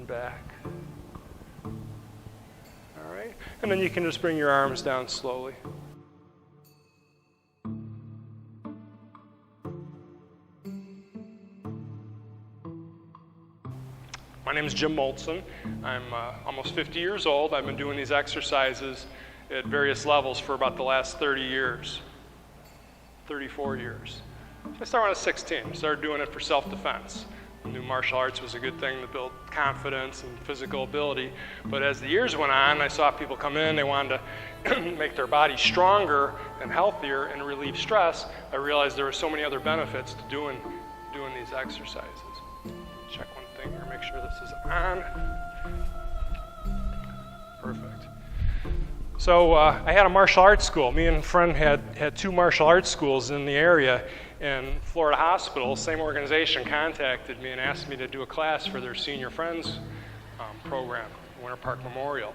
and back. All right, and then you can just bring your arms down slowly. My name is Jim Moltzen. I'm almost 50 years old. I've been doing these exercises at various levels for about the last 30 years, 34 years. I started when I was 16. I started doing it for self-defense. I knew martial arts was a good thing to build confidence and physical ability. But as the years went on, I saw people come in, they wanted to make their body stronger and healthier and relieve stress. I realized there were so many other benefits to doing these exercises. Check one thing here, make sure this is on. Perfect. So I had a martial arts school. Me and a friend had two martial arts schools in the area, and Florida Hospital, same organization, contacted me and asked me to do a class for their Senior Friends program, Winter Park Memorial.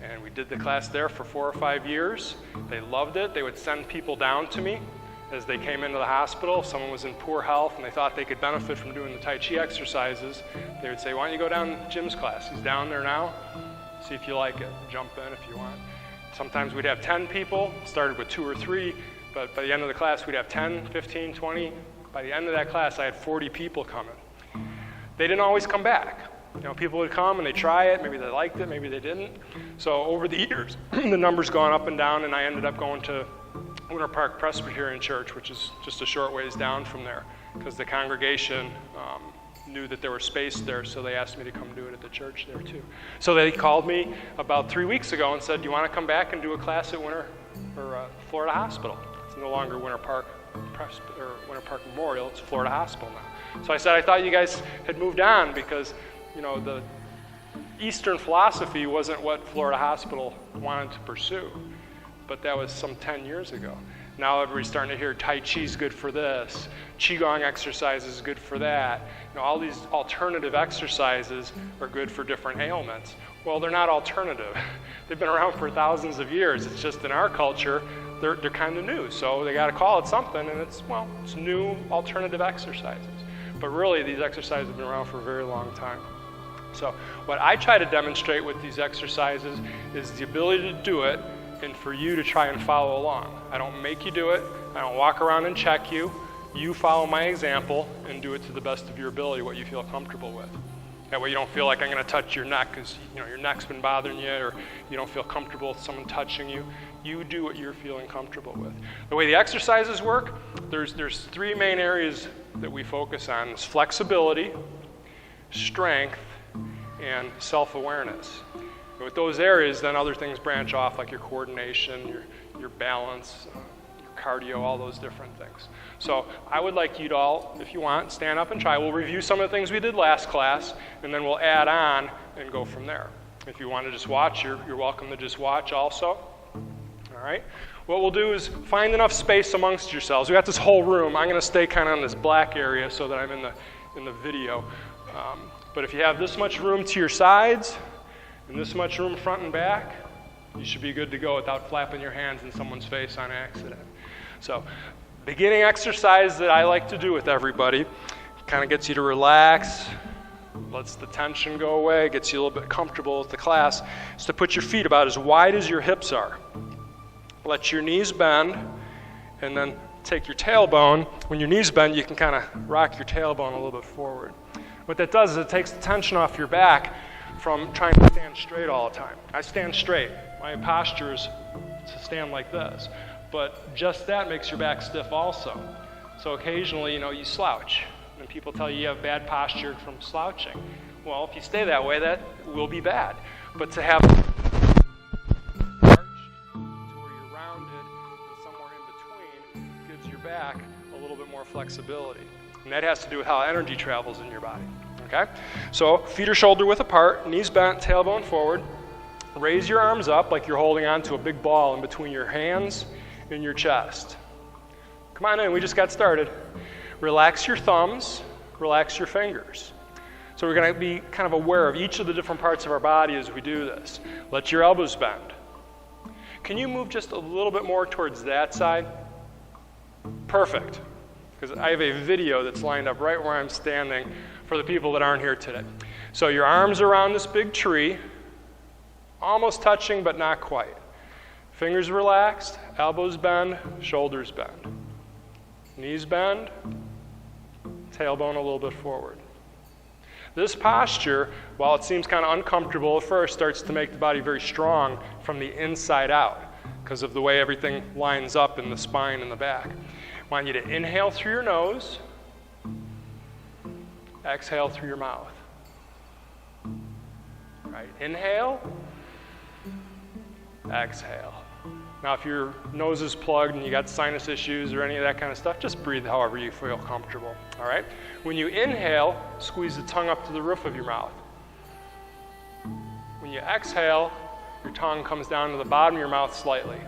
And we did the class there for 4 or 5 years. They loved it. They would send people down to me as they came into the hospital. If someone was in poor health and they thought they could benefit from doing the Tai Chi exercises, they would say, why don't you go down to Jim's class? He's down there now. See if you like it. Jump in if you want. Sometimes we'd have 10 people, started with 2 or 3, but by the end of the class we'd have 10, 15, 20. By the end of that class I had 40 people coming. They didn't always come back. You know, people would come and they try it, maybe they liked it, maybe they didn't. So over the years, the number's gone up and down, and I ended up going to Winter Park Presbyterian Church, which is just a short ways down from there, because the congregation knew that there was space there, so they asked me to come do it at the church there too. So they called me about 3 weeks ago and said, do you want to come back and do a class at Florida Hospital? It's no longer Winter Park Memorial, it's Florida Hospital now. So I said, I thought you guys had moved on, because you know, the Eastern philosophy wasn't what Florida Hospital wanted to pursue, but that was some 10 years ago. Now everybody's starting to hear Tai Chi's good for this, Qigong exercise is good for that. You know, all these alternative exercises are good for different ailments. Well, they're not alternative. They've been around for thousands of years. It's just in our culture, they're kind of new. So they got to call it something, and it's new alternative exercises. But really, these exercises have been around for a very long time. So what I try to demonstrate with these exercises is the ability to do it, and for you to try and follow along. I don't make you do it. I don't walk around and check you. You follow my example and do it to the best of your ability, what you feel comfortable with. That way you don't feel like I'm going to touch your neck because your neck's been bothering you, or you don't feel comfortable with someone touching you. You do what you're feeling comfortable with. The way the exercises work, there's 3 main areas that we focus on. It's flexibility, strength, and self-awareness. With those areas, then other things branch off, like your coordination, your balance, your cardio, all those different things. So I would like you to all, if you want, stand up and try. We'll review some of the things we did last class, and then we'll add on and go from there. If you want to just watch, you're welcome to just watch also. All right? What we'll do is find enough space amongst yourselves. We got this whole room. I'm going to stay kind of in this black area so that I'm in the video. But if you have this much room to your sides, and this much room front and back, you should be good to go without flapping your hands in someone's face on accident. So, beginning exercise that I like to do with everybody, kind of gets you to relax, lets the tension go away, gets you a little bit comfortable with the class, is to put your feet about as wide as your hips are. Let your knees bend, and then take your tailbone. When your knees bend, you can kind of rock your tailbone a little bit forward. What that does is it takes the tension off your back from trying to stand straight all the time. I stand straight. My posture is to stand like this. But just that makes your back stiff also. So occasionally, you slouch. And people tell you have bad posture from slouching. Well, if you stay that way, that will be bad. But to have arch to where you're rounded and somewhere in between gives your back a little bit more flexibility. And that has to do with how energy travels in your body. Okay? So feet are shoulder width apart, knees bent, tailbone forward. Raise your arms up like you're holding on to a big ball in between your hands and your chest. Come on in, we just got started. Relax your thumbs, relax your fingers. So we're going to be kind of aware of each of the different parts of our body as we do this. Let your elbows bend. Can you move just a little bit more towards that side? Perfect. Because I have a video that's lined up right where I'm standing for the people that aren't here today. So your arms are around this big tree, almost touching but not quite. Fingers relaxed, elbows bend, shoulders bend. Knees bend, tailbone a little bit forward. This posture, while it seems kind of uncomfortable at first, starts to make the body very strong from the inside out because of the way everything lines up in the spine and the back. I want you to inhale through your nose, exhale through your mouth. Right, inhale, exhale. Now, if your nose is plugged and you got sinus issues or any of that kind of stuff, just breathe however you feel comfortable, all right? When you inhale, squeeze the tongue up to the roof of your mouth. When you exhale, your tongue comes down to the bottom of your mouth slightly.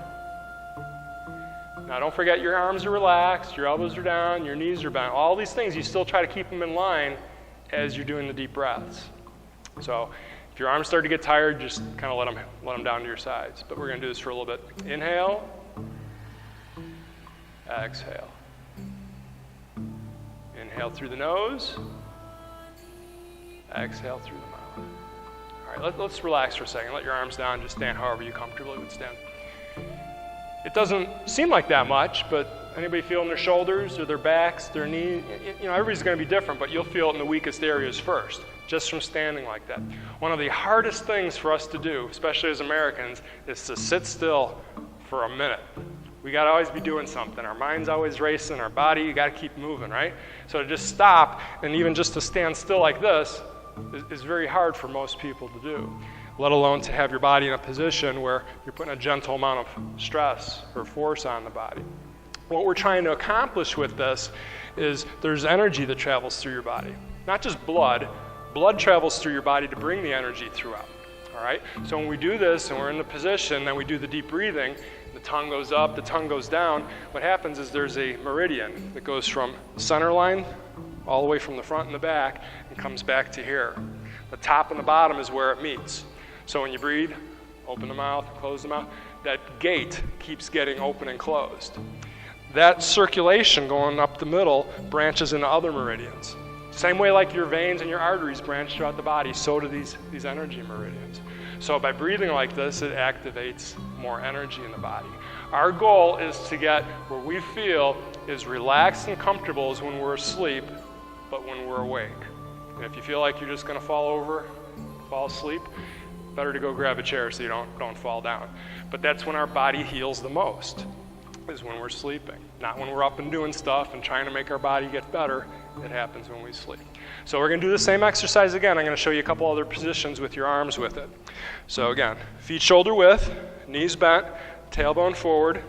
Now, don't forget your arms are relaxed, your elbows are down, your knees are bent. All these things, you still try to keep them in line as you're doing the deep breaths. So, if your arms start to get tired, just kind of let them down to your sides. But we're going to do this for a little bit. Inhale, exhale. Inhale through the nose, exhale through the mouth. All right, let's relax for a second. Let your arms down. Just stand however you comfortably would stand. It doesn't seem like that much, but anybody feeling their shoulders or their backs, their knees? You know, everybody's going to be different, but you'll feel it in the weakest areas first, just from standing like that. One of the hardest things for us to do, especially as Americans, is to sit still for a minute. We got to always be doing something. Our mind's always racing, our body, you got to keep moving, right? So to just stop, and even just to stand still like this, is very hard for most people to do, let alone to have your body in a position where you're putting a gentle amount of stress or force on the body. What we're trying to accomplish with this is there's energy that travels through your body, not just blood. Blood travels through your body to bring the energy throughout, all right? So when we do this and we're in the position, then we do the deep breathing, the tongue goes up, the tongue goes down. What happens is there's a meridian that goes from the center line all the way from the front and the back and comes back to here. The top and the bottom is where it meets. So when you breathe, open the mouth, close the mouth, that gate keeps getting open and closed. That circulation going up the middle branches into other meridians. Same way like your veins and your arteries branch throughout the body, so do these energy meridians. So by breathing like this, it activates more energy in the body. Our goal is to get where we feel as relaxed and comfortable as when we're asleep, but when we're awake. And if you feel like you're just going to fall asleep, better to go grab a chair so you don't fall down. But that's when our body heals the most, is when we're sleeping. Not when we're up and doing stuff and trying to make our body get better. It happens when we sleep. So we're going to do the same exercise again. I'm going to show you a couple other positions with your arms with it. So again, feet shoulder width, knees bent, tailbone forward,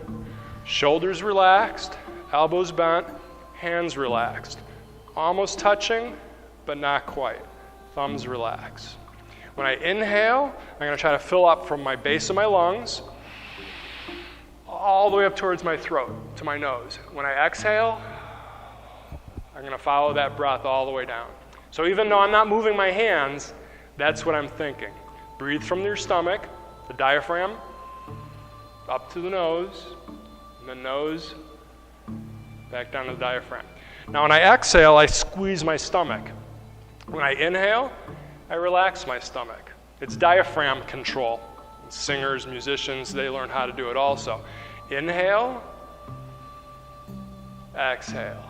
shoulders relaxed, elbows bent, hands relaxed. Almost touching, but not quite. Thumbs relaxed. When I inhale, I'm going to try to fill up from my base of my lungs all the way up towards my throat, to my nose. When I exhale, I'm going to follow that breath all the way down. So even though I'm not moving my hands, that's what I'm thinking. Breathe from your stomach, the diaphragm, up to the nose, and the nose, back down to the diaphragm. Now when I exhale, I squeeze my stomach. When I inhale, I relax my stomach. It's diaphragm control. Singers, musicians, they learn how to do it also. Inhale, exhale.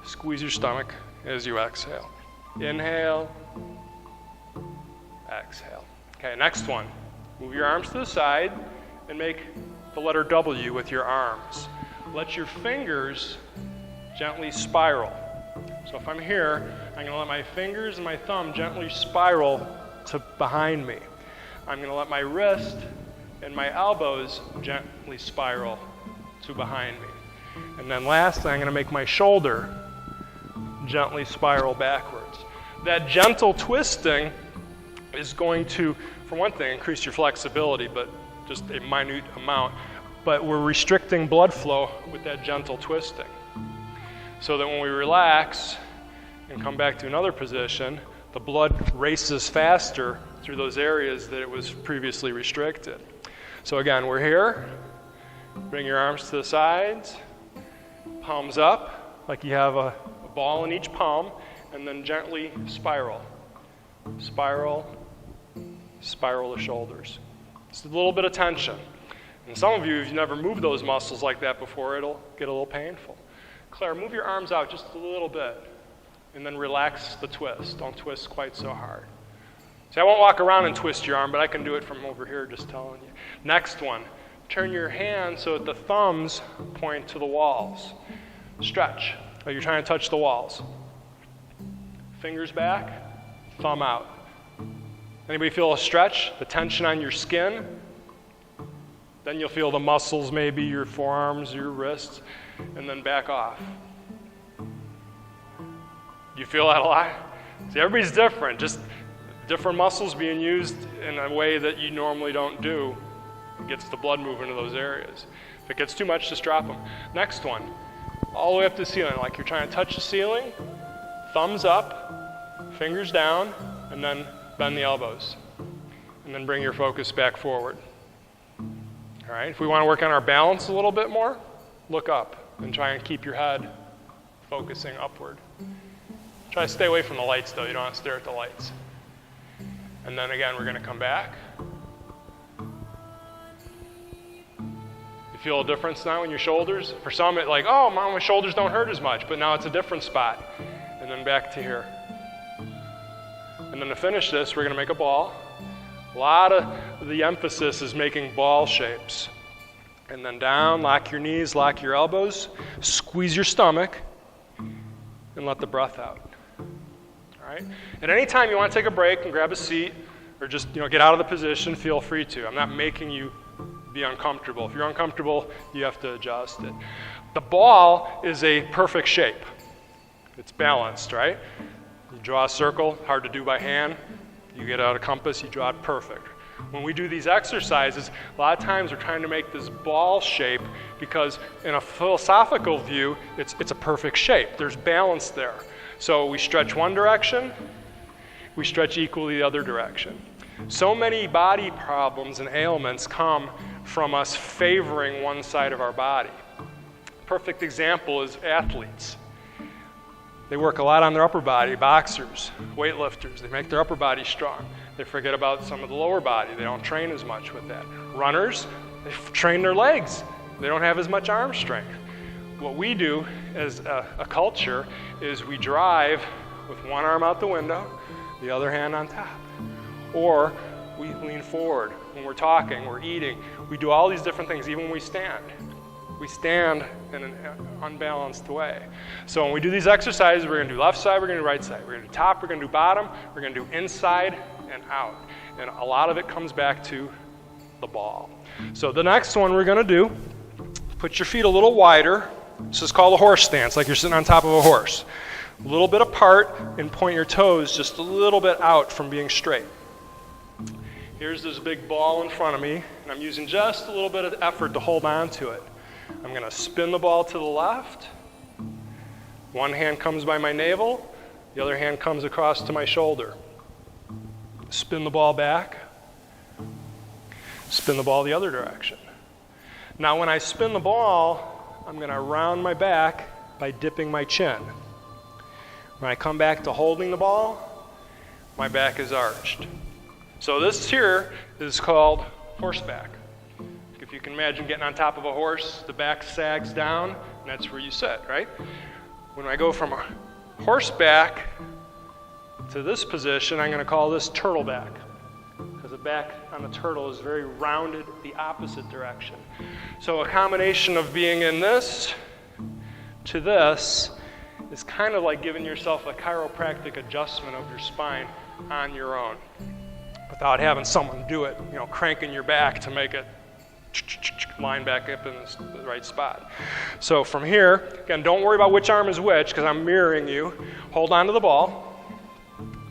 Squeeze your stomach as you exhale. Inhale, exhale. Okay, next one. Move your arms to the side and make the letter W with your arms. Let your fingers gently spiral. So if I'm here, I'm going to let my fingers and my thumb gently spiral to behind me. I'm going to let my wrist and my elbows gently spiral to behind me. And then lastly, I'm going to make my shoulder gently spiral backwards. That gentle twisting is going to, for one thing, increase your flexibility, but just a minute amount. But we're restricting blood flow with that gentle twisting. So that when we relax and come back to another position, the blood races faster through those areas that it was previously restricted. So again, we're here. Bring your arms to the sides, palms up, like you have a ball in each palm, and then gently spiral spiral, spiral the shoulders. Just a little bit of tension. And some of you, if you've never moved those muscles like that before, it'll get a little painful. Claire, move your arms out just a little bit, and then relax the twist. Don't twist quite so hard. See, I won't walk around and twist your arm, but I can do it from over here, just telling you. Next one, turn your hand so that the thumbs point to the walls. Stretch, like you're trying to touch the walls. Fingers back, thumb out. Anybody feel a stretch, the tension on your skin? Then you'll feel the muscles, maybe your forearms, your wrists, and then back off. You feel that a lot? See, everybody's different. Just different muscles being used in a way that you normally don't do. It gets the blood moving to those areas. If it gets too much, just drop them. Next one, all the way up to the ceiling, like you're trying to touch the ceiling, thumbs up, fingers down, and then bend the elbows. And then bring your focus back forward. All right, if we want to work on our balance a little bit more, look up and try and keep your head focusing upward. Try to stay away from the lights though, you don't want to stare at the lights. And then again, we're going to come back. You feel a difference now in your shoulders? For some, it's like, oh, my shoulders don't hurt as much, but now it's a different spot. And then back to here. And then to finish this, we're going to make a ball. A lot of the emphasis is making ball shapes. And then down, lock your knees, lock your elbows, squeeze your stomach, and let the breath out. All right? At any time you want to take a break and grab a seat, or just get out of the position, feel free to. I'm not making you be uncomfortable. If you're uncomfortable, you have to adjust it. The ball is a perfect shape. It's balanced, right? You draw a circle, hard to do by hand. You get out a compass, you draw it perfect. When we do these exercises, a lot of times we're trying to make this ball shape because in a philosophical view, it's a perfect shape. There's balance there. So we stretch one direction, we stretch equally the other direction. So many body problems and ailments come from us favoring one side of our body. Perfect example is athletes. They work a lot on their upper body, boxers, weightlifters. They make their upper body strong. They forget about some of the lower body. They don't train as much with that. Runners, they train their legs. They don't have as much arm strength. What we do as a culture is we drive with one arm out the window, the other hand on top. Or we lean forward. When we're talking, we're eating. We do all these different things, even when we stand. We stand in an unbalanced way. So when we do these exercises, we're going to do left side, we're going to do right side. We're going to do top, we're going to do bottom, we're going to do inside and out. And a lot of it comes back to the ball. So the next one we're going to do, put your feet a little wider. This is called a horse stance, like you're sitting on top of a horse. A little bit apart and point your toes just a little bit out from being straight. Here's this big ball in front of me, and I'm using just a little bit of effort to hold on to it. I'm going to spin the ball to the left. One hand comes by my navel, the other hand comes across to my shoulder. Spin the ball back. Spin the ball the other direction. Now when I spin the ball, I'm going to round my back by dipping my chin. When I come back to holding the ball, my back is arched. So this here is called horseback. If you can imagine getting on top of a horse, the back sags down, and that's where you sit, right? When I go from a horseback to this position, I'm going to call this turtleback, because the back on the turtle is very rounded the opposite direction. So a combination of being in this to this is kind of like giving yourself a chiropractic adjustment of your spine on your own, without having someone do it, cranking your back to make it line back up in the right spot. So from here, again, don't worry about which arm is which, because I'm mirroring you. Hold on to the ball.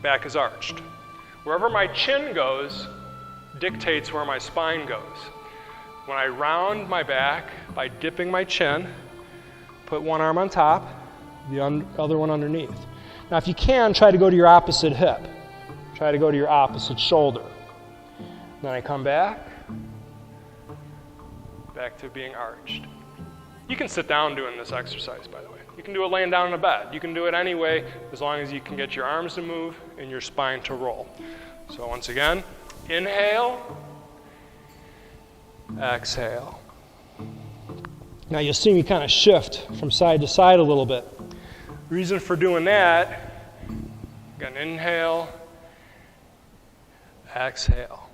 Back is arched. Wherever my chin goes dictates where my spine goes. When I round my back by dipping my chin, put one arm on top, the other one underneath. Now if you can, try to go to your opposite hip. Try to go to your opposite shoulder. Then I come back to being arched. You can sit down doing this exercise, by the way. You can do it laying down in a bed. You can do it anyway, as long as you can get your arms to move and your spine to roll. So once again, inhale, exhale. Now you'll see me kind of shift from side to side a little bit. Reason for doing that, again, inhale, exhale,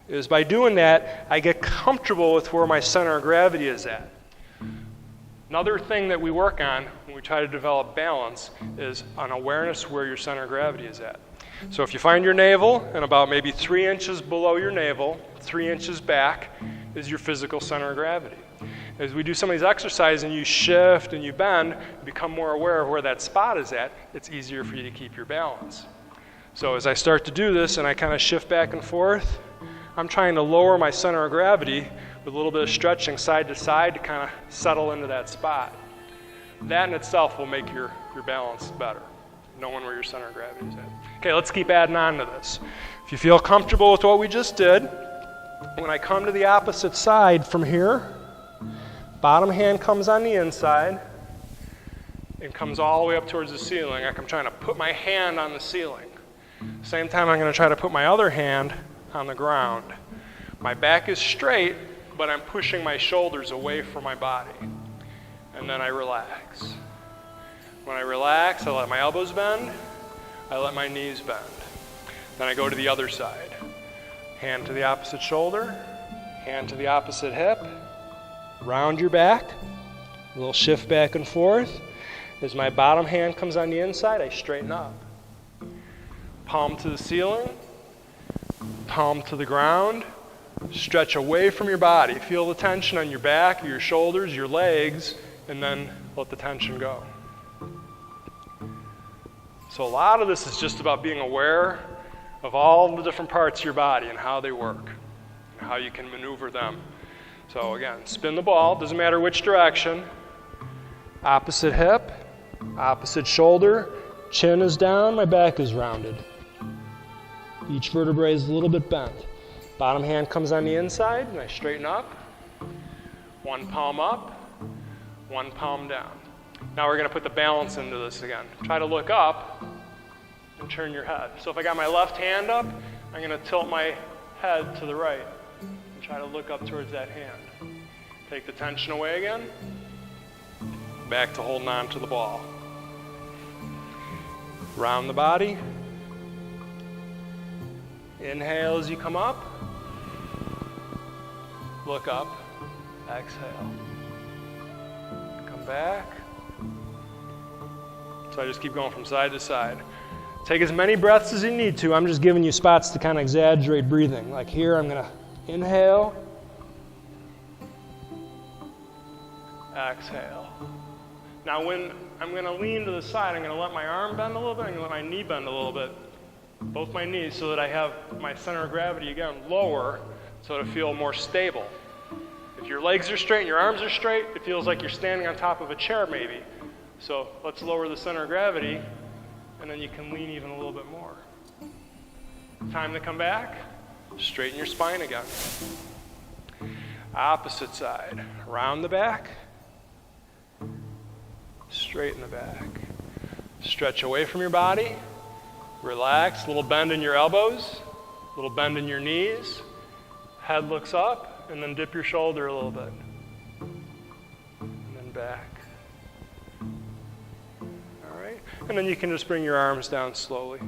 is by doing that, I get comfortable with where my center of gravity is at. Another thing that we work on when we try to develop balance is an awareness where your center of gravity is at. So if you find your navel, and about maybe 3 inches below your navel, 3 inches back, is your physical center of gravity. As we do some of these exercises and you shift and you bend, become more aware of where that spot is at, it's easier for you to keep your balance. So as I start to do this and I kind of shift back and forth, I'm trying to lower my center of gravity with a little bit of stretching side to side to kind of settle into that spot. That in itself will make your balance better, knowing where your center of gravity is at. Okay, let's keep adding on to this. If you feel comfortable with what we just did, when I come to the opposite side from here, bottom hand comes on the inside and comes all the way up towards the ceiling, like I'm trying to put my hand on the ceiling. Same time, I'm going to try to put my other hand on the ground. My back is straight, but I'm pushing my shoulders away from my body. And then I relax. When I relax, I let my elbows bend, I let my knees bend. Then I go to the other side. Hand to the opposite shoulder, hand to the opposite hip, round your back, a little shift back and forth. As my bottom hand comes on the inside, I straighten up. Palm to the ceiling, palm to the ground, stretch away from your body. Feel the tension on your back, your shoulders, your legs, and then let the tension go. So a lot of this is just about being aware of all the different parts of your body and how they work, and how you can maneuver them. So again, spin the ball, doesn't matter which direction. Opposite hip, opposite shoulder, chin is down, my back is rounded. Each vertebrae is a little bit bent. Bottom hand comes on the inside, and I straighten up. One palm up, one palm down. Now we're going to put the balance into this again. Try to look up and turn your head. So if I got my left hand up, I'm going to tilt my head to the right and try to look up towards that hand. Take the tension away again. Back to holding on to the ball. Round the body. Inhale as you come up. Look up. Exhale. Come back. So I just keep going from side to side. Take as many breaths as you need to. I'm just giving you spots to kind of exaggerate breathing. Like here, I'm going to inhale. Exhale. Now when I'm going to lean to the side, I'm going to let my arm bend a little bit. I'm going to let my knee bend a little bit. Both my knees, so that I have my center of gravity again lower, so to feel more stable. If your legs are straight and your arms are straight, it feels like you're standing on top of a chair maybe. So let's lower the center of gravity, and then you can lean even a little bit more. Time to come back. Straighten your spine again. Opposite side. Round the back. Straighten the back. Stretch away from your body. Relax, little bend in your elbows, little bend in your knees. Head looks up, and then dip your shoulder a little bit. And then back. All right? And then you can just bring your arms down slowly.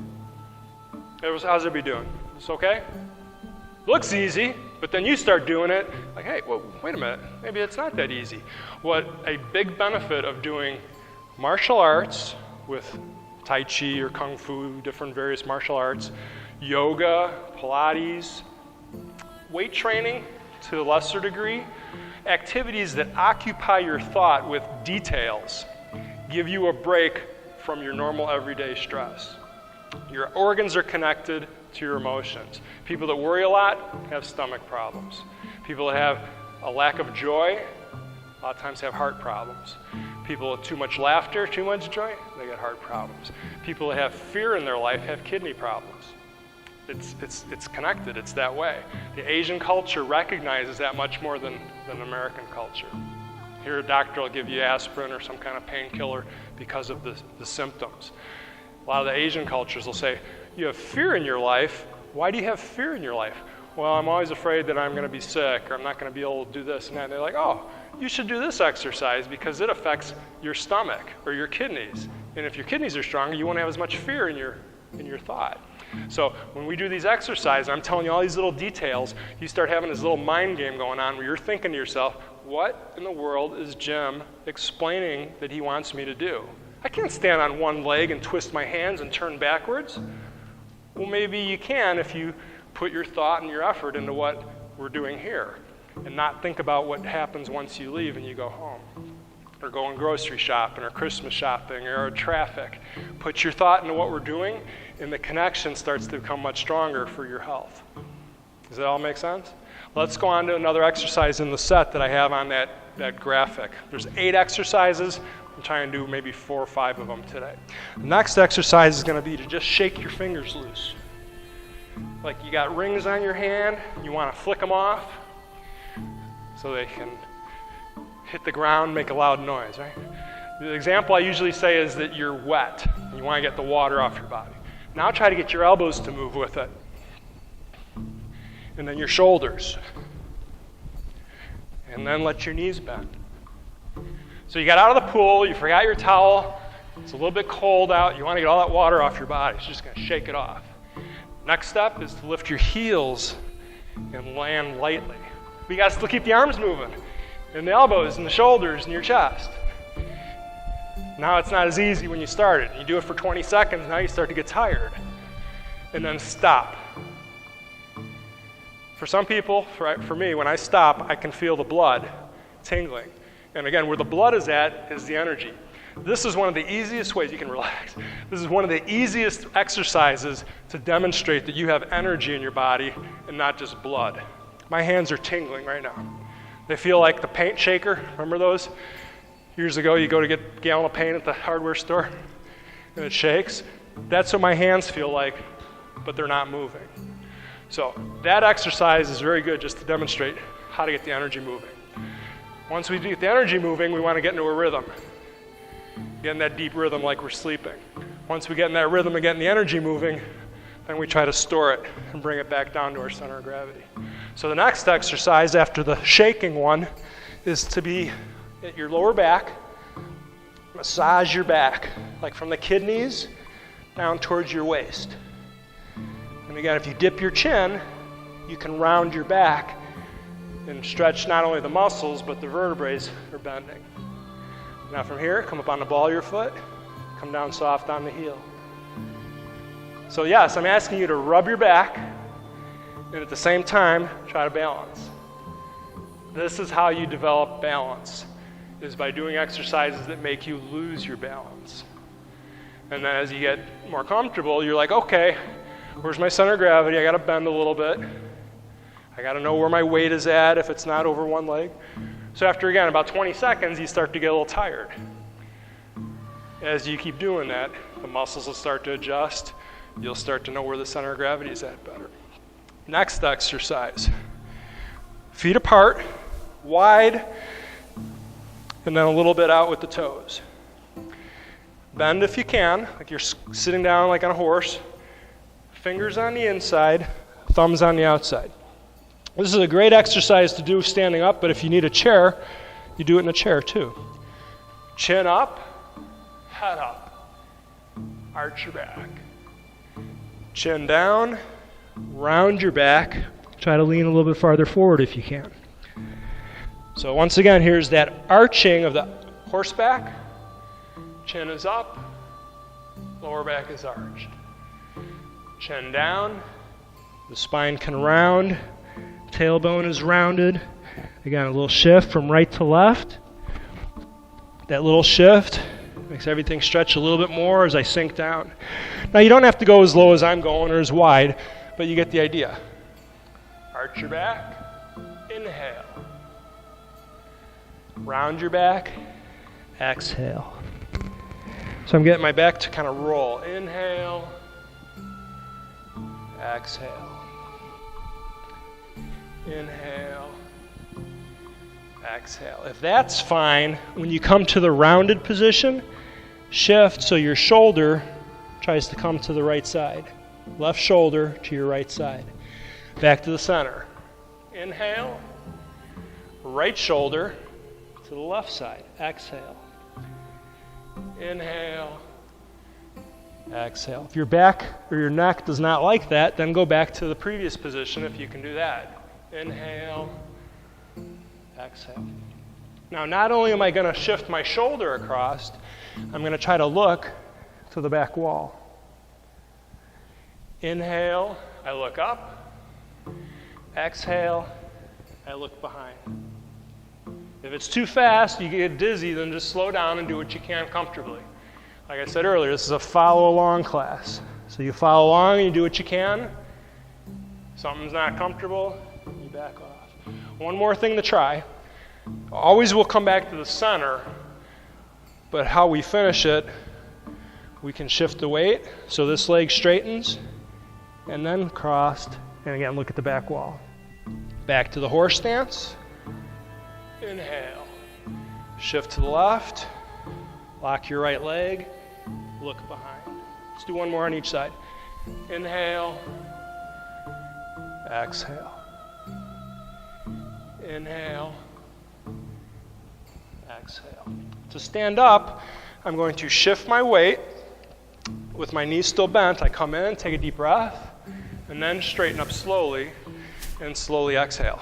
How's everybody doing? It's okay? Looks easy, but then you start doing it, like, hey, well, wait a minute, maybe it's not that easy. What a big benefit of doing martial arts with Tai Chi or Kung Fu, different various martial arts, yoga, Pilates, weight training to a lesser degree, activities that occupy your thought with details, give you a break from your normal everyday stress. Your organs are connected to your emotions. People that worry a lot have stomach problems. People that have a lack of joy, a lot of times have heart problems. People with too much laughter, too much joy, they get heart problems. People that have fear in their life have kidney problems. It's connected, it's that way. The Asian culture recognizes that much more than American culture. Here, a doctor will give you aspirin or some kind of painkiller because of the symptoms. A lot of the Asian cultures will say, you have fear in your life. Why do you have fear in your life? Well, I'm always afraid that I'm going to be sick, or I'm not going to be able to do this and that. And they're like, oh, you should do this exercise because it affects your stomach or your kidneys. And if your kidneys are stronger, you won't have as much fear in your thought. So when we do these exercises, I'm telling you all these little details, you start having this little mind game going on where you're thinking to yourself, what in the world is Jim explaining that he wants me to do? I can't stand on one leg and twist my hands and turn backwards. Well, maybe you can if you put your thought and your effort into what we're doing here and not think about what happens once you leave and you go home or going grocery shopping or Christmas shopping or traffic. Put your thought into what we're doing and the connection starts to become much stronger for your health. Does that all make sense? Let's go on to another exercise in the set that I have on that graphic. There's 8 exercises. I'm trying to do maybe 4 or 5 of them today. The next exercise is going to be to just shake your fingers loose. Like you got rings on your hand, you want to flick them off so they can hit the ground, make a loud noise, right? The example I usually say is that you're wet. And you want to get the water off your body. Now try to get your elbows to move with it. And then your shoulders. And then let your knees bend. So you got out of the pool, you forgot your towel, it's a little bit cold out, you want to get all that water off your body, so you're just going to shake it off. Next step is to lift your heels and land lightly. But you got to still keep the arms moving, and the elbows and the shoulders and your chest. Now it's not as easy when you started. You do it for 20 seconds, now you start to get tired. And then stop. For some people, for me, when I stop, I can feel the blood tingling. And again, where the blood is at is the energy. This is one of the easiest ways you can relax. This is one of the easiest exercises to demonstrate that you have energy in your body and not just blood. My hands are tingling right now. They feel like the paint shaker. Remember those? Years ago, you go to get a gallon of paint at the hardware store, and it shakes. That's what my hands feel like, but they're not moving. So that exercise is very good just to demonstrate how to get the energy moving. Once we get the energy moving, we want to get into a rhythm. Get in that deep rhythm like we're sleeping. Once we get in that rhythm and get in the energy moving, then we try to store it and bring it back down to our center of gravity. So the next exercise after the shaking one is to be at your lower back, massage your back, like from the kidneys down towards your waist. And again, if you dip your chin, you can round your back and stretch not only the muscles, but the vertebrae are bending. Now from here, come up on the ball of your foot, come down soft on the heel. So yes, I'm asking you to rub your back, and at the same time, try to balance. This is how you develop balance, is by doing exercises that make you lose your balance. And then as you get more comfortable, you're like, okay, where's my center of gravity? I got to bend a little bit. I got to know where my weight is at if it's not over one leg. So after, again, about 20 seconds, you start to get a little tired. As you keep doing that, the muscles will start to adjust. You'll start to know where the center of gravity is at better. Next exercise. Feet apart, wide, and then a little bit out with the toes. Bend if you can, like you're sitting down like on a horse. Fingers on the inside, thumbs on the outside. This is a great exercise to do standing up, but if you need a chair, you do it in a chair too. Chin up, head up, arch your back. Chin down, round your back. Try to lean a little bit farther forward if you can. So once again, here's that arching of the horseback. Chin is up, lower back is arched. Chin down, the spine can round, tailbone is rounded. Again, a little shift from right to left. That little shift makes everything stretch a little bit more as I sink down. Now you don't have to go as low as I'm going or as wide, but you get the idea. Arch your back, inhale. Round your back, exhale. So I'm getting my back to kind of roll. Inhale, exhale. Inhale, exhale. If that's fine, when you come to the rounded position, shift so your shoulder tries to come to the right side. Left shoulder to your right side. Back to the center. Inhale. Right shoulder to the left side. Exhale. Inhale. Exhale. If your back or your neck does not like that, then go back to the previous position if you can do that. Inhale. Exhale. Now, not only am I going to shift my shoulder across, I'm going to try to look to the back wall. Inhale, I look up. Exhale, I look behind. If it's too fast, you get dizzy, then just slow down and do what you can comfortably. Like I said earlier, this is a follow-along class. So you follow along and you do what you can. Something's not comfortable, you back off. One more thing to try. Always we'll come back to the center, but how we finish it, we can shift the weight so this leg straightens, and then crossed, and again, look at the back wall. Back to the horse stance. Inhale. Shift to the left. Lock your right leg. Look behind. Let's do one more on each side. Inhale. Exhale. Inhale. Exhale. To stand up, I'm going to shift my weight with my knees still bent. I come in, take a deep breath, and then straighten up slowly and slowly exhale.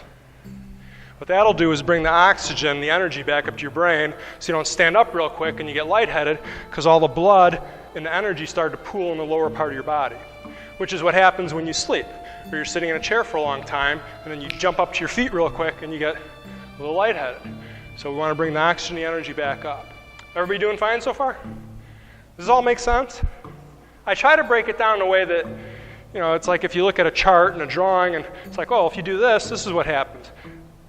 What that'll do is bring the oxygen, the energy back up to your brain so you don't stand up real quick and you get lightheaded because all the blood and the energy start to pool in the lower part of your body, which is what happens when you sleep, or you're sitting in a chair for a long time and then you jump up to your feet real quick and you get a little lightheaded. So we want to bring the oxygen, the energy back up. Everybody doing fine so far? Does this all make sense? I try to break it down in a way that, it's like if you look at a chart and a drawing and it's like, if you do this, this is what happens.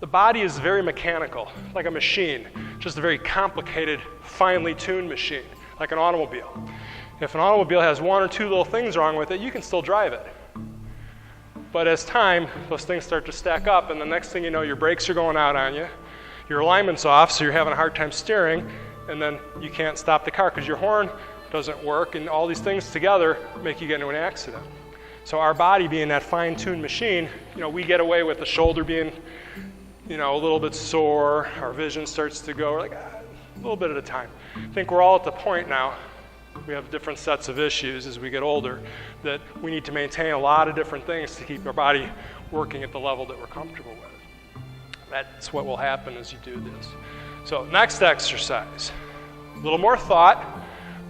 The body is very mechanical, like a machine, just a very complicated, finely tuned machine, like an automobile. If an automobile has one or two little things wrong with it, you can still drive it. But as time, those things start to stack up, and the next thing you know, your brakes are going out on you, your alignment's off, so you're having a hard time steering, and then you can't stop the car because your horn doesn't work, and all these things together make you get into an accident. So our body being that fine-tuned machine, we get away with the shoulder being a little bit sore, our vision starts to go, a little bit at a time. I think we're all at the point now, we have different sets of issues as we get older, that we need to maintain a lot of different things to keep our body working at the level that we're comfortable with. That's what will happen as you do this. So next exercise, a little more thought,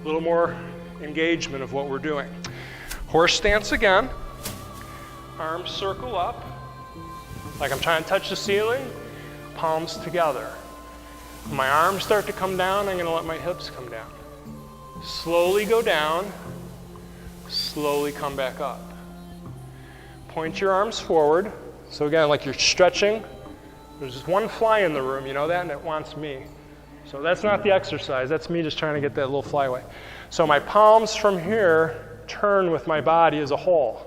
a little more engagement of what we're doing. Horse stance again, arms circle up, like I'm trying to touch the ceiling, palms together. When my arms start to come down, I'm going to let my hips come down. Slowly go down, slowly come back up. Point your arms forward. So again, like you're stretching. There's just one fly in the room, you know that, and it wants me. So that's not the exercise. That's me just trying to get that little fly away. So my palms from here turn with my body as a whole,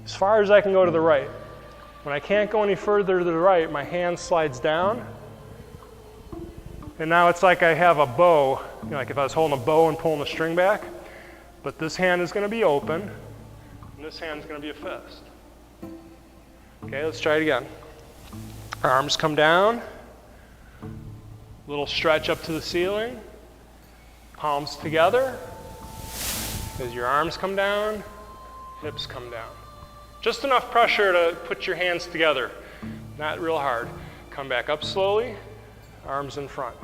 as far as I can go to the right. When I can't go any further to the right, my hand slides down. And now it's like I have a bow, like if I was holding a bow and pulling the string back. But this hand is going to be open, and this hand is going to be a fist. Okay, let's try it again. Arms come down, little stretch up to the ceiling, palms together. As your arms come down, hips come down. Just enough pressure to put your hands together, not real hard. Come back up slowly, arms in front.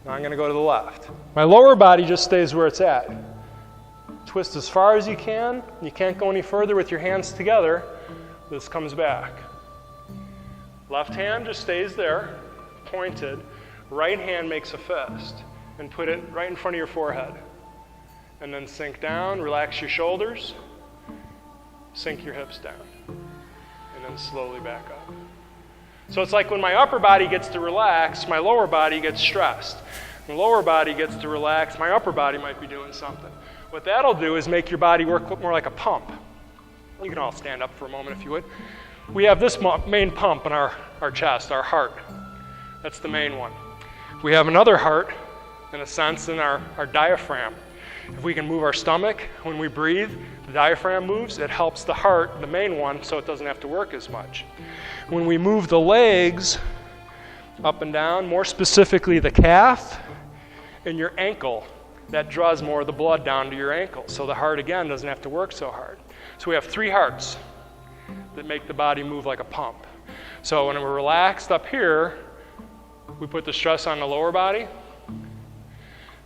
Now I'm going to go to the left. My lower body just stays where it's at. Twist as far as you can. You can't go any further with your hands together. This comes back. Left hand just stays there, pointed. Right hand makes a fist, and put it right in front of your forehead. And then sink down, relax your shoulders, sink your hips down, and then slowly back up. So it's like when my upper body gets to relax, my lower body gets stressed. When the lower body gets to relax, my upper body might be doing something. What that'll do is make your body work more like a pump. You can all stand up for a moment if you would. We have this main pump in our chest, our heart. That's the main one. We have another heart, in a sense, in our diaphragm. If we can move our stomach when we breathe, the diaphragm moves, it helps the heart, the main one, so it doesn't have to work as much. When we move the legs up and down, more specifically the calf and your ankle, that draws more of the blood down to your ankle. So the heart, again, doesn't have to work so hard. So we have 3 hearts that make the body move like a pump. So when we're relaxed up here, we put the stress on the lower body.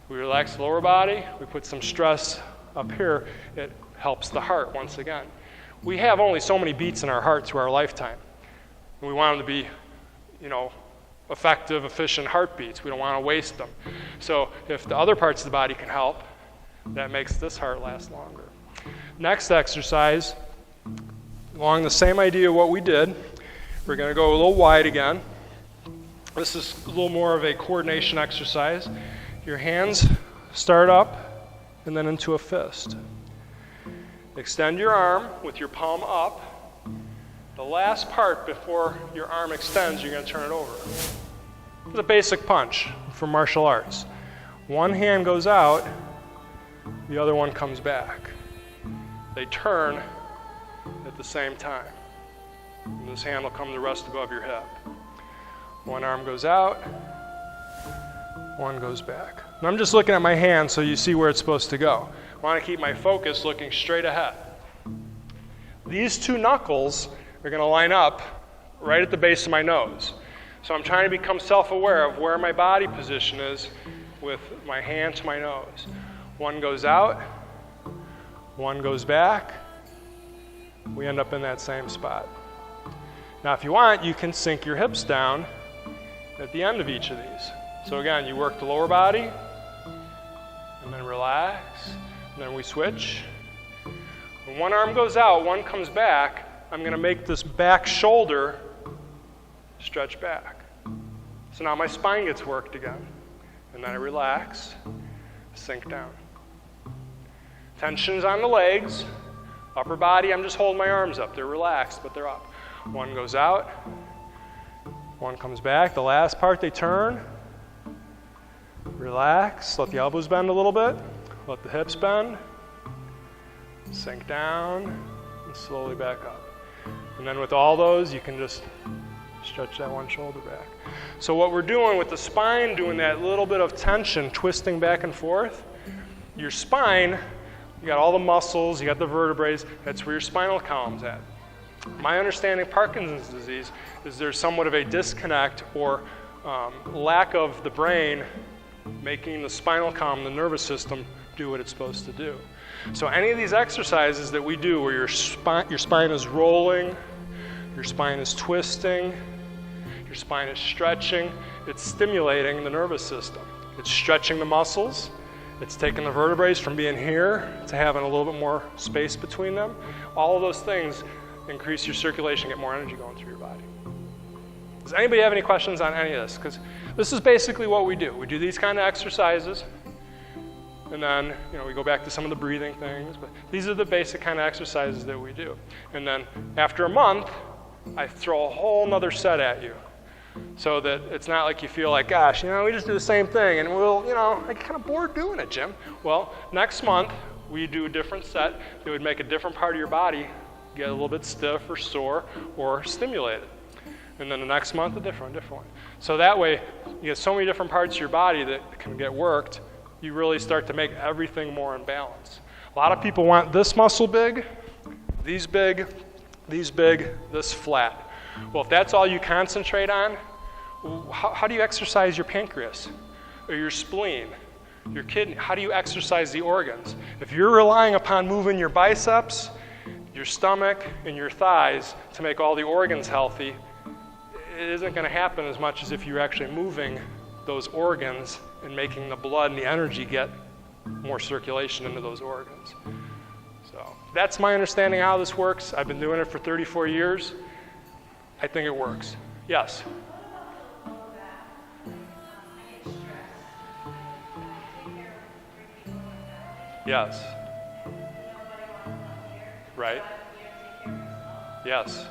We relax the lower body, we put some stress up here, it helps the heart once again. We have only so many beats in our heart through our lifetime. And we want them to be, effective, efficient heartbeats. We don't want to waste them. So if the other parts of the body can help, that makes this heart last longer. Next exercise, along the same idea of what we did, we're going to go a little wide again. This is a little more of a coordination exercise. Your hands start up and then into a fist. Extend your arm with your palm up. The last part before your arm extends, you're going to turn it over. It's a basic punch from martial arts. One hand goes out, the other one comes back. They turn at the same time. And this hand will come to rest above your head. One arm goes out, one goes back. And I'm just looking at my hand so you see where it's supposed to go. I want to keep my focus looking straight ahead. These 2 knuckles are going to line up right at the base of my nose. So I'm trying to become self-aware of where my body position is with my hand to my nose. One goes out, one goes back. We end up in that same spot. Now if you want, you can sink your hips down at the end of each of these. So again, you work the lower body, and then relax, and then we switch. When one arm goes out, one comes back, I'm going to make this back shoulder stretch back. So now my spine gets worked again. And then I relax, sink down. Tension's on the legs. Upper body, I'm just holding my arms up. They're relaxed, but they're up. One goes out, one comes back. The last part, they turn. Relax, let the elbows bend a little bit. Let the hips bend. Sink down, and slowly back up. And then with all those, you can just stretch that one shoulder back. So what we're doing with the spine, doing that little bit of tension, twisting back and forth, your spine, you got all the muscles, you got the vertebrae, that's where your spinal column's at. My understanding of Parkinson's disease is there's somewhat of a disconnect or lack of the brain making the spinal column, the nervous system, do what it's supposed to do. So any of these exercises that we do where your spine is rolling, your spine is twisting, your spine is stretching, it's stimulating the nervous system. It's stretching the muscles, it's taking the vertebrae from being here to having a little bit more space between them. All of those things increase your circulation, get more energy going through your body. Does anybody have any questions on any of this? Because this is basically what we do. We do these kind of exercises, and then we go back to some of the breathing things. But these are the basic kind of exercises that we do. And then after a month, I throw a whole nother set at you, so that it's not like you feel like, gosh, we just do the same thing, and I get kind of bored doing it, Jim. Well, next month we do a different set that would make a different part of your body get a little bit stiff or sore or stimulated. And then the next month, a different one. So that way, you get so many different parts of your body that can get worked, you really start to make everything more in balance. A lot of people want this muscle big, these big, this flat. Well, if that's all you concentrate on, how do you exercise your pancreas or your spleen, your kidney? How do you exercise the organs? If you're relying upon moving your biceps, your stomach, and your thighs to make all the organs healthy, it isn't going to happen as much as if you're actually moving those organs and making the blood and the energy get more circulation into those organs. So that's my understanding of how this works. I've been doing it for 34 years. I think it works. Yes? Yes. Right? Yes.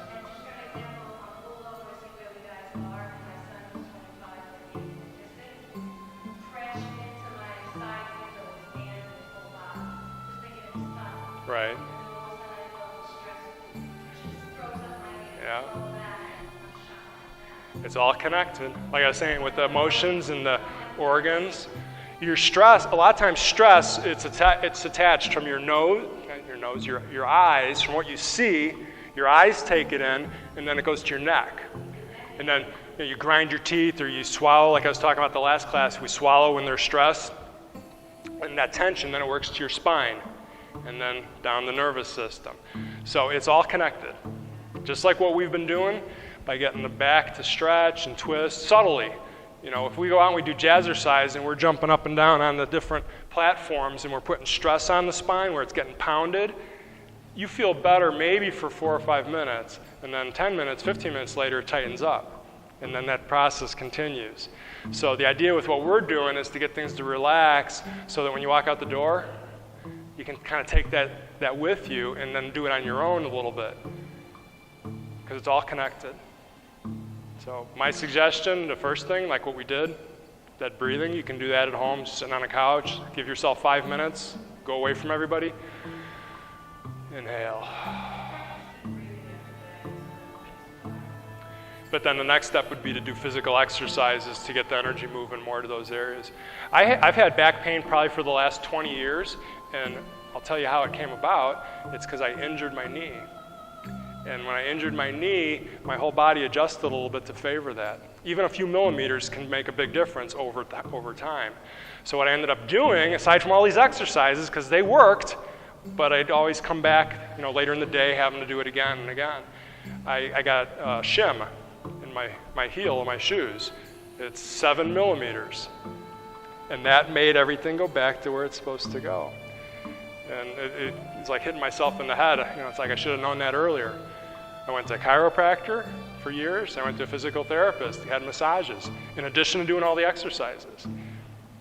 Yeah. It's all connected. Like I was saying, with the emotions and the organs. Your stress, a lot of times stress, it's attached from your nose, your eyes, from what you see. Your eyes take it in, and then it goes to your neck. And then you grind your teeth or you swallow, like I was talking about the last class, we swallow when there's stress. And that tension, then it works to your spine, and then down the nervous system. So it's all connected. Just like what we've been doing, by getting the back to stretch and twist subtly. If we go out and we do jazzercise and we're jumping up and down on the different platforms and we're putting stress on the spine where it's getting pounded, you feel better maybe for 4 or 5 minutes, and then 10 minutes, 15 minutes later, it tightens up. And then that process continues. So the idea with what we're doing is to get things to relax so that when you walk out the door, you can kind of take that with you and then do it on your own a little bit. Because it's all connected. So my suggestion, the first thing, like what we did, that breathing, you can do that at home, just sitting on a couch. Give yourself 5 minutes. Go away from everybody. Inhale. But then the next step would be to do physical exercises to get the energy moving more to those areas. I've had back pain probably for the last 20 years, and I'll tell you how it came about. It's because I injured my knee. And when I injured my knee, my whole body adjusted a little bit to favor that. Even a few millimeters can make a big difference over time. So what I ended up doing, aside from all these exercises, because they worked, but I'd always come back, later in the day, having to do it again and again. I got a shim in my heel of my shoes. It's 7 millimeters. And that made everything go back to where it's supposed to go. And it's like hitting myself in the head. It's like I should have known that earlier. I went to a chiropractor for years. I went to a physical therapist. He had massages, in addition to doing all the exercises.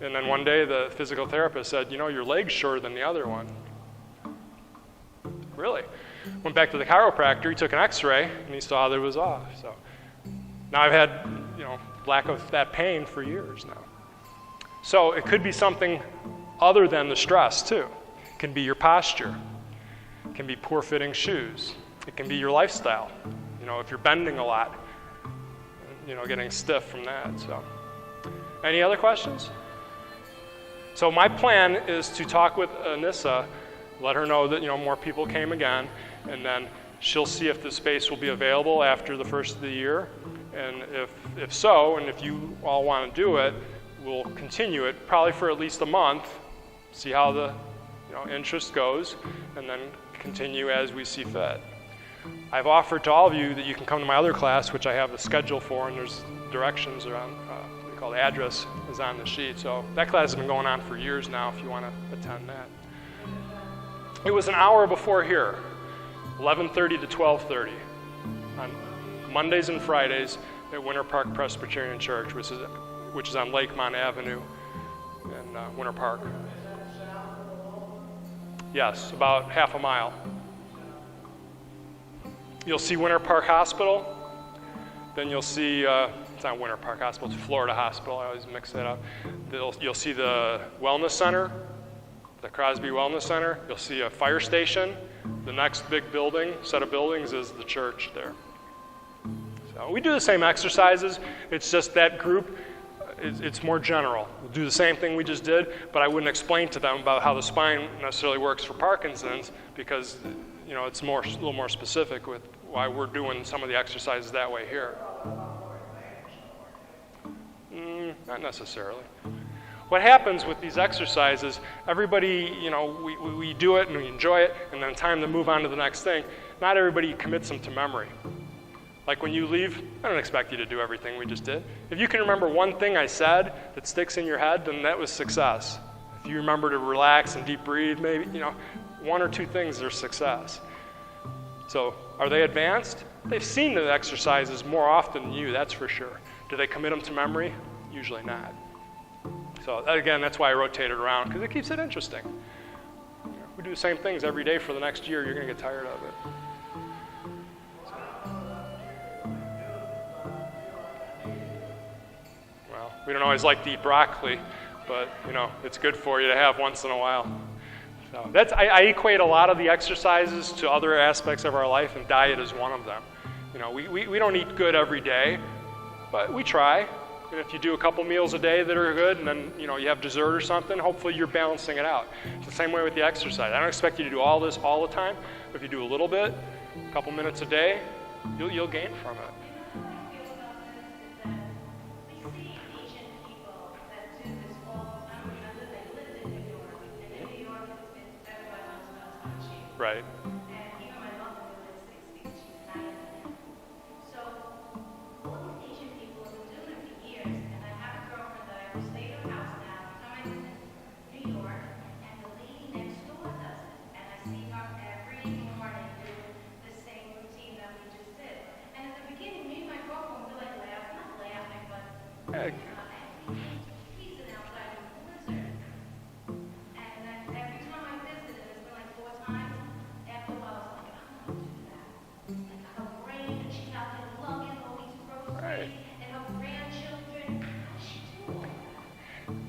And then one day the physical therapist said, your leg's shorter than the other one. Really? Went back to the chiropractor, he took an x-ray, and he saw that it was off. So now I've had, lack of that pain for years now. So it could be something other than the stress too. It can be your posture. It can be poor fitting shoes. It can be your lifestyle. If you're bending a lot, getting stiff from that. So, any other questions? So my plan is to talk with Anissa, let her know that more people came again, and then she'll see if the space will be available after the first of the year, and if so, and if you all want to do it, we'll continue it probably for at least a month, see how the interest goes, and then continue as we see fit. I've offered to all of you that you can come to my other class, which I have the schedule for, and there's directions around, they call the address is on the sheet. So that class has been going on for years now if you want to attend that. It was an hour before here, 11:30 to 12:30, on Mondays and Fridays at Winter Park Presbyterian Church, which is on Lakemont Avenue in Winter Park. Yes, about half a mile. You'll see Winter Park Hospital, then you'll see, it's not Winter Park Hospital, it's Florida Hospital, I always mix that up. You'll see the Wellness Center, the Crosby Wellness Center. You'll see a fire station. The next big set of buildings is the church there. So we do the same exercises, it's just that group, it's more general. We'll do the same thing we just did, but I wouldn't explain to them about how the spine necessarily works for Parkinson's because it's a little more specific with why we're doing some of the exercises that way here. Not necessarily. What happens with these exercises, everybody, we do it and we enjoy it, and then time to move on to the next thing. Not everybody commits them to memory. Like when you leave, I don't expect you to do everything we just did. If you can remember one thing I said that sticks in your head, then that was success. If you remember to relax and deep breathe, maybe, 1 or 2 things are success. So are they advanced? They've seen the exercises more often than you, that's for sure. Do they commit them to memory? Usually not. So again, that's why I rotate it around, because it keeps it interesting. We do the same things every day for the next year, you're going to get tired of it. Well, we don't always like to eat broccoli, but it's good for you to have once in a while. So I equate a lot of the exercises to other aspects of our life, and diet is one of them. You know, we don't eat good every day, but we try. And if you do a couple meals a day that are good, and then you have dessert or something, hopefully you're balancing it out. It's the same way with the exercise. I don't expect you to do all this all the time, but if you do a little bit, a couple minutes a day, you'll gain from it. Right.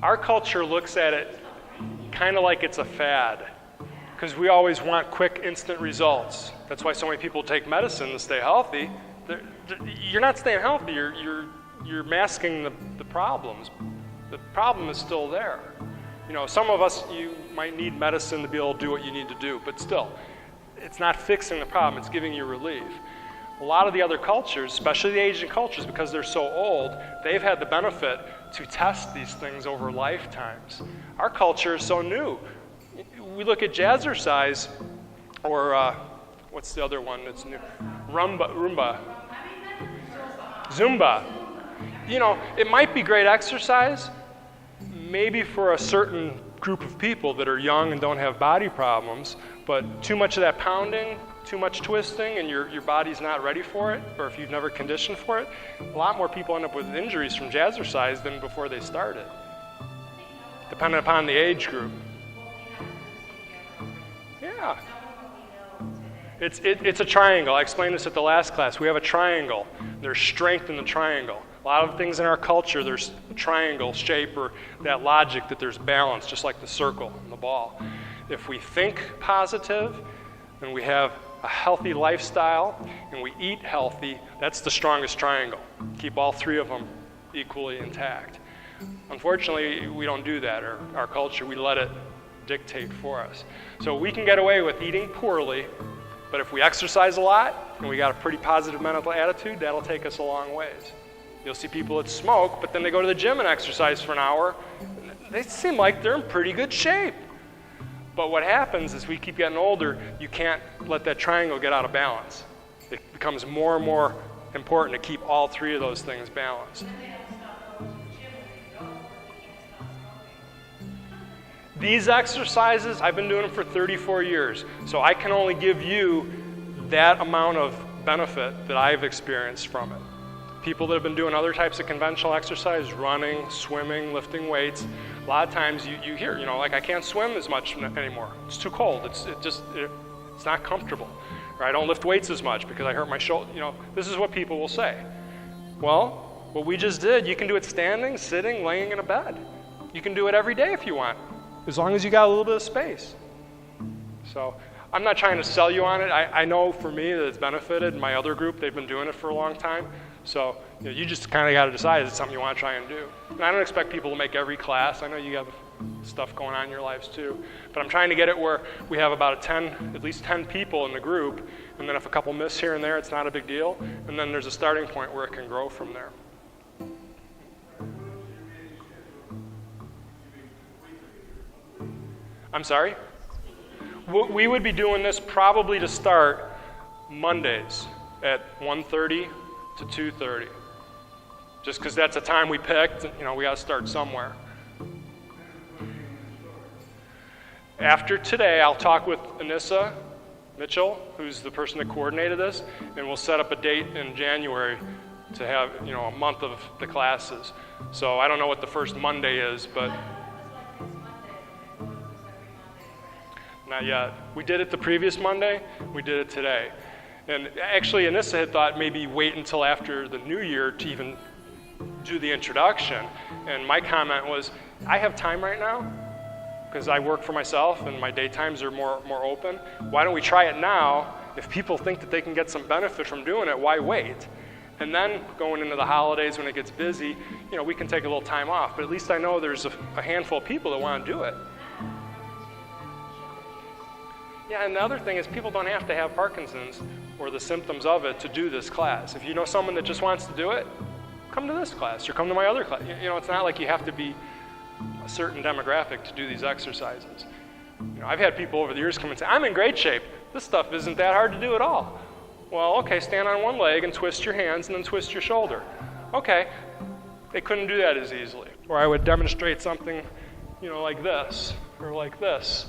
Our culture looks at it kind of like it's a fad, because we always want quick, instant results. That's why so many people take medicine to stay healthy. You're not staying healthy. You're masking the problems. The problem is still there. Some of us, you might need medicine to be able to do what you need to do, but still, it's not fixing the problem. It's giving you relief. A lot of the other cultures, especially the Asian cultures, because they're so old, they've had the benefit to test these things over lifetimes. Our culture is so new. We look at jazzercise, or what's the other one that's new? Zumba. It might be great exercise, maybe for a certain group of people that are young and don't have body problems, but too much of that pounding, too much twisting, and your body's not ready for it, or if you've never conditioned for it, a lot more people end up with injuries from jazzercise than before they started, depending upon the age group. Yeah. It's a triangle. I explained this at the last class. We have a triangle. There's strength in the triangle. A lot of things in our culture, there's a triangle shape or that logic that there's balance, just like the circle and the ball. If we think positive and we have a healthy lifestyle and we eat healthy, that's the strongest triangle. Keep all three of them equally intact. Unfortunately, we don't do that, or our culture, we let it dictate for us. So we can get away with eating poorly, but if we exercise a lot and we got a pretty positive mental attitude, that'll take us a long ways. You'll see people that smoke, but then they go to the gym and exercise for an hour. They seem like they're in pretty good shape. But what happens is we keep getting older, you can't let that triangle get out of balance. It becomes more and more important to keep all three of those things balanced. These exercises, I've been doing them for 34 years, so I can only give you that amount of benefit that I've experienced from it. People that have been doing other types of conventional exercise, running, swimming, lifting weights, a lot of times you hear, like I can't swim as much anymore. It's too cold. It's not comfortable. Or I don't lift weights as much because I hurt my shoulder. This is what people will say. Well, what we just did, you can do it standing, sitting, laying in a bed. You can do it every day if you want, as long as you got a little bit of space. So I'm not trying to sell you on it. I know for me that it's benefited. My other group, they've been doing it for a long time. So you just kind of got to decide if it's something you want to try and do. And I don't expect people to make every class. I know you have stuff going on in your lives too. But I'm trying to get it where we have about at least 10 people in the group. And then if a couple miss here and there, it's not a big deal. And then there's a starting point where it can grow from there. I'm sorry? We would be doing this probably to start Mondays at 1:30 to 2:30. Just because that's a time we picked, we got to start somewhere. After today, I'll talk with Anissa Mitchell, who's the person that coordinated this, and we'll set up a date in January to have, a month of the classes. So I don't know what the first Monday is, but not yet. We did it the previous Monday, we did it today. And actually, Anissa had thought maybe wait until after the new year to even do the introduction. And my comment was, I have time right now, because I work for myself and my daytimes are more open. Why don't we try it now, If people think that they can get some benefit from doing it, why wait? And then going into the holidays when it gets busy, we can take a little time off, but at least I know there's a handful of people that want to do it. Yeah, and the other thing is people don't have to have Parkinson's or the symptoms of it to do this class. If you know someone that just wants to do it, come to this class or come to my other class. It's not like you have to be a certain demographic to do these exercises. I've had people over the years come and say, I'm in great shape. This stuff isn't that hard to do at all. Well, okay, stand on one leg and twist your hands and then twist your shoulder. Okay, they couldn't do that as easily. Or I would demonstrate something, like this or like this.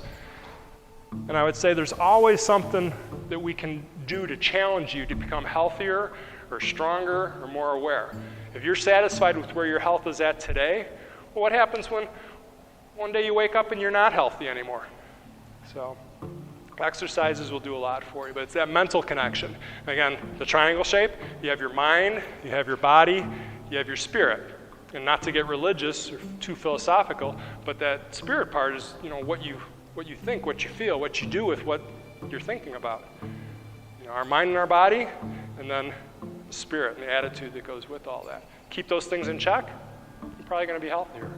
And I would say there's always something that we can do to challenge you to become healthier or stronger or more aware. If you're satisfied with where your health is at today, well, what happens when one day you wake up and you're not healthy anymore? So exercises will do a lot for you, but it's that mental connection. Again, the triangle shape, you have your mind, you have your body, you have your spirit. And not to get religious or too philosophical, but that spirit part is, what you think, what you feel, what you do with what you're thinking about. Our mind and our body, and then the spirit and the attitude that goes with all that. Keep those things in check, you're probably going to be healthier.